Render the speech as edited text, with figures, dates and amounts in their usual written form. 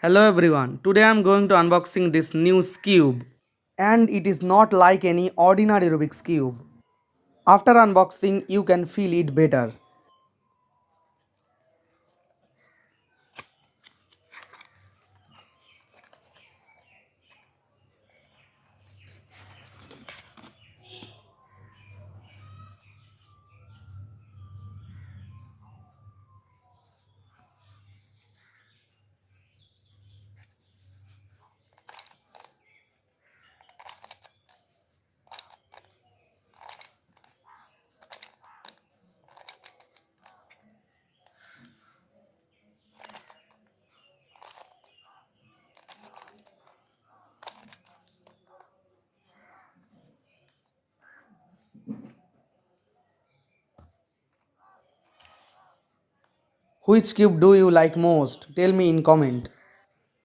Hello everyone, today I am going to unboxing this new Skewb, and it is not like any ordinary Rubik's Cube. After unboxing you can feel it better. Which cube do you like most? Tell me in comment.